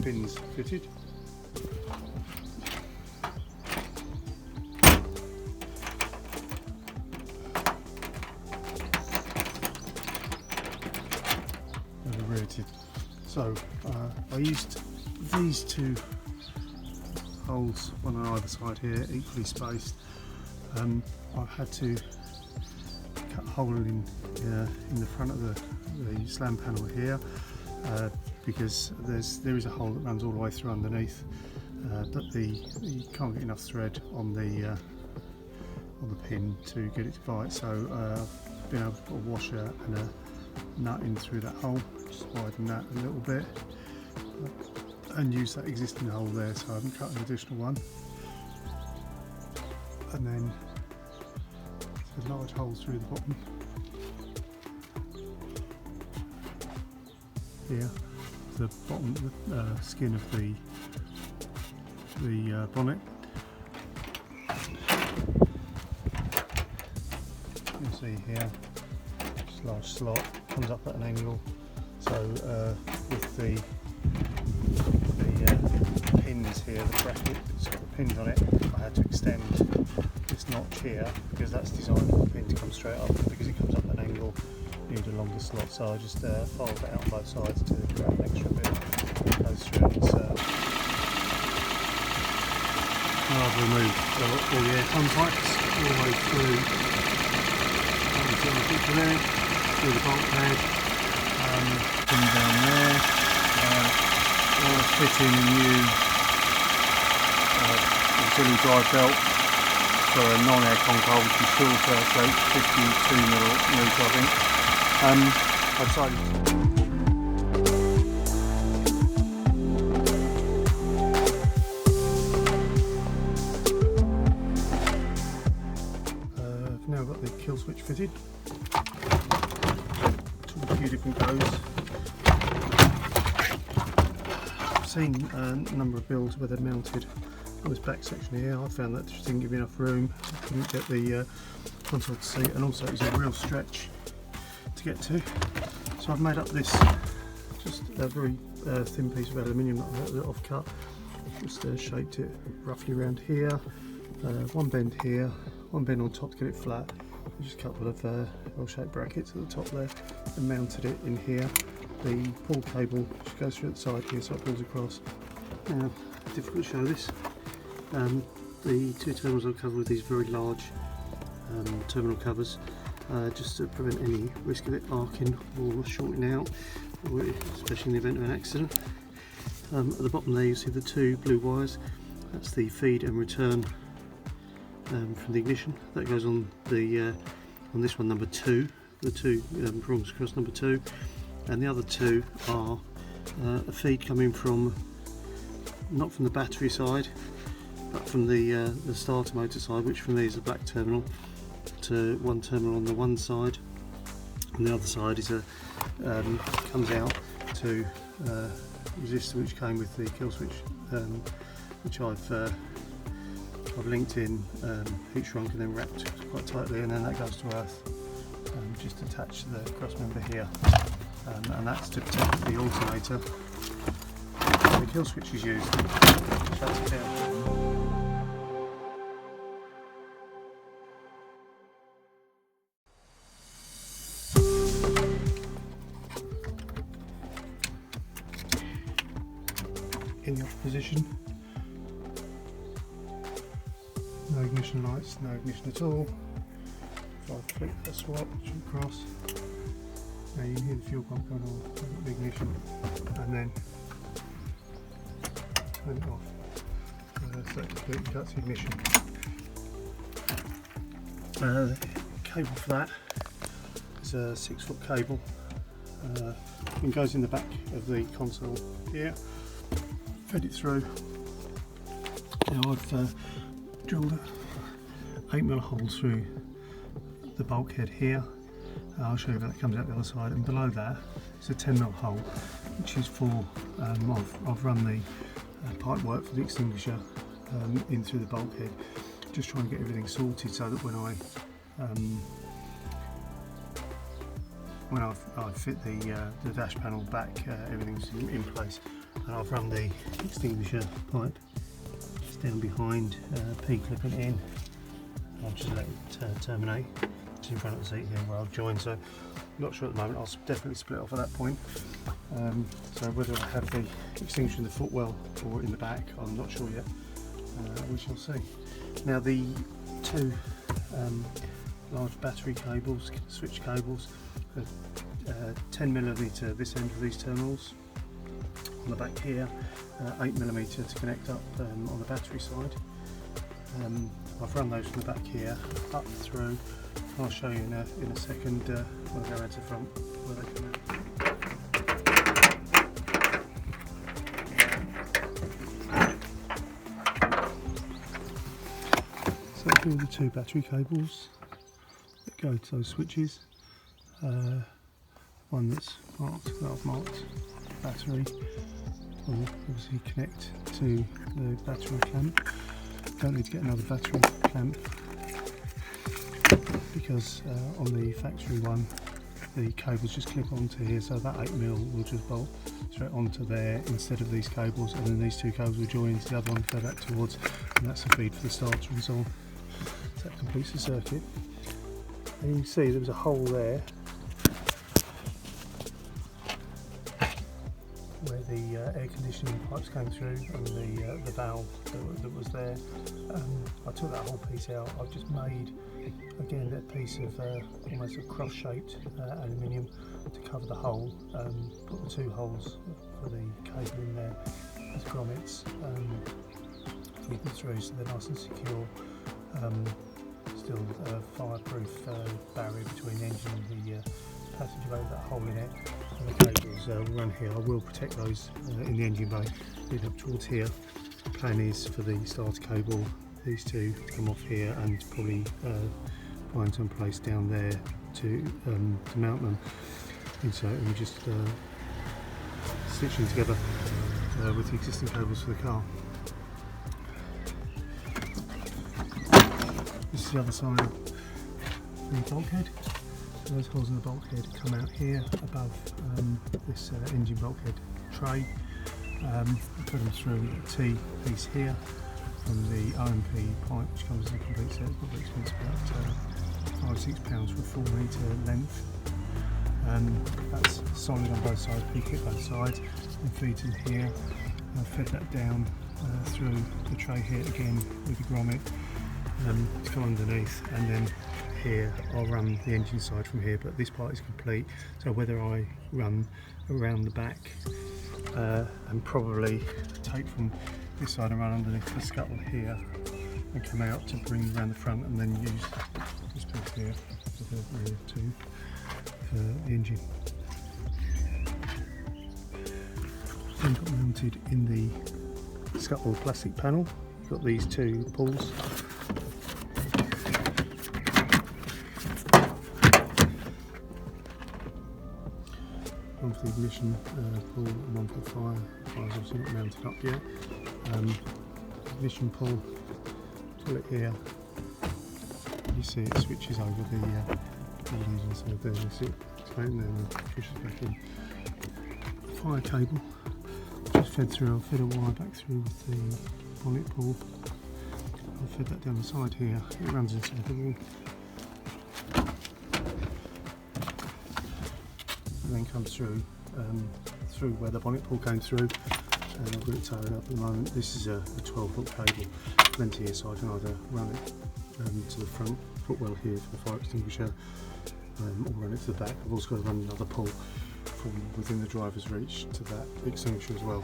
pins fitted. So I used these two holes, one on either side here, equally spaced. I've had to cut a hole in the front of the slam panel here because there is a hole that runs all the way through underneath, but you can't get enough thread on the pin to get it to bite. So I've been able to put a washer and a nut in through that hole, just widen that a little bit and use that existing hole there, so I haven't cut an additional one. And then there's a large hole through the bottom here, the bottom skin of the bonnet. You'll see here, just a large slot, comes up at an angle, so with the pins here, the bracket that's got the pins on it, I had to extend this notch here because that's designed for the pin to come straight up, and because it comes up at an angle you need a longer slot, so I just filed that out on both sides to create an extra bit that goes through and insert. Now I've removed all the aircon pipes all the way through there, through the bulkhead, pin down there, or fit in a new auxiliary drive belt for a non-aircon car, which is shorter, so 52mm, I think. I decided I've now got the kill switch fitted. Took a few different goes. I've seen a number of builds where they're mounted on this back section here. I found that just didn't give me enough room. I couldn't get the console to seat, and also it was a real stretch to get to. So I've made up this, just a very thin piece of aluminium that I've cut. Just shaped it roughly around here. One bend here, one bend on top to get it flat. Just a couple of L-shaped brackets at the top there, and mounted it in here. The pull cable just goes through the side here, so it pulls across. Now, difficult to show this. The two terminals I'll cover with these very large terminal covers, just to prevent any risk of it arcing or shorting out, especially in the event of an accident. At the bottom there you see the two blue wires. That's the feed and return from the ignition. That goes on the on this one, number 2. The two prongs across number 2, and the other two are a feed coming from, not from the battery side, but from the starter motor side, which from there is a black terminal, to one terminal on the one side, and the other side is comes out to resistor, which came with the kill switch, which I've linked in, heat shrunk and then wrapped quite tightly, and then that goes to earth, just attached to the cross member here, and that's to protect the alternator. The kill switch is used. Shut it down. In the off position, no ignition lights, no ignition at all. If I flick that swap across, now you can hear the fuel pump going on, I've got the ignition, and then turn it off. So that completely cuts the ignition. The cable for that is a 6-foot cable, and goes in the back of the console here. Fed it through. Now I've drilled an 8mm hole through the bulkhead here. I'll show you how that comes out the other side, and below that is a 10mm hole, which is for, I've run the pipe work for the extinguisher in through the bulkhead, just trying to get everything sorted so that when I fit the dash panel back, everything's in place. and I've run the extinguisher pipe. It's down behind, P-clipping it in. I'll just let it terminate. It's in front of the seat here where I've joined, so I'm not sure at the moment. I'll definitely split off at that point. So whether I have the extinguisher in the footwell or in the back, I'm not sure yet. We shall see. Now the two large battery cables, switch cables, 10mm this end of these terminals. On the back here, 8mm to connect up on the battery side. I've run those from the back here up through. I'll show you in a second when I go around to the front where they come out. So here are the two battery cables that go to those switches. One that's marked, that I've marked battery, will obviously connect to the battery clamp. Don't need to get another battery clamp because on the factory one the cables just clip onto here, so that 8mm will just bolt straight onto there instead of these cables, and then these two cables will join into the other one, go back towards, and that's the feed for the starter and so on. So that completes the circuit. And you can see there was a hole there where the air conditioning pipes came through and the valve that was there. I took that whole piece out. I've just made again that piece of almost a cross-shaped aluminium to cover the hole. Put the two holes for the cable in there as grommets, feed them through so they're nice and secure. Still fireproof barrier between the engine and the passenger bay, that hole in it. And the cables run here. I will protect those in the engine bay, lead up towards here. The plan is for the starter cable, these two come off here and probably find some place down there to mount them. And so we just stitch them together with the existing cables for the car. This is the other side of the bulkhead. So those holes in the bulkhead come out here above this engine bulkhead tray. I put them through a T piece here from the OMP pipe, which comes as a complete set. It's probably expensive, about £5–6 for a 4 metre length. That's solid on both sides, P-clip both sides, and feeds in here. I've fed that down through the tray here again with the grommet to come underneath, and then here I'll run the engine side from here, but this part is complete, so whether I run around the back and probably take from this side and run underneath the scuttle here and come out to bring around the front, and then use this piece here for the rear too for the engine. Then got mounted in the scuttle plastic panel, you've got these two pulls. One for the ignition pull and one for the fire. The fire's obviously not mounted up yet. Ignition pull, pull it here. You see it switches over the engine, so there you see it exploding there and pushes back in. The fire cable just fed through. I'll feed a wire back through with the bonnet pull. I'll feed that down the side here. It runs inside the wall. And then comes through through where the bonnet pull came through, and I've got it tied up at the moment. This is a 12-foot cable, plenty here, so I can either run it to the front footwell here for the fire extinguisher, or run it to the back. I've also got to run another pull from within the driver's reach to that extinguisher as well.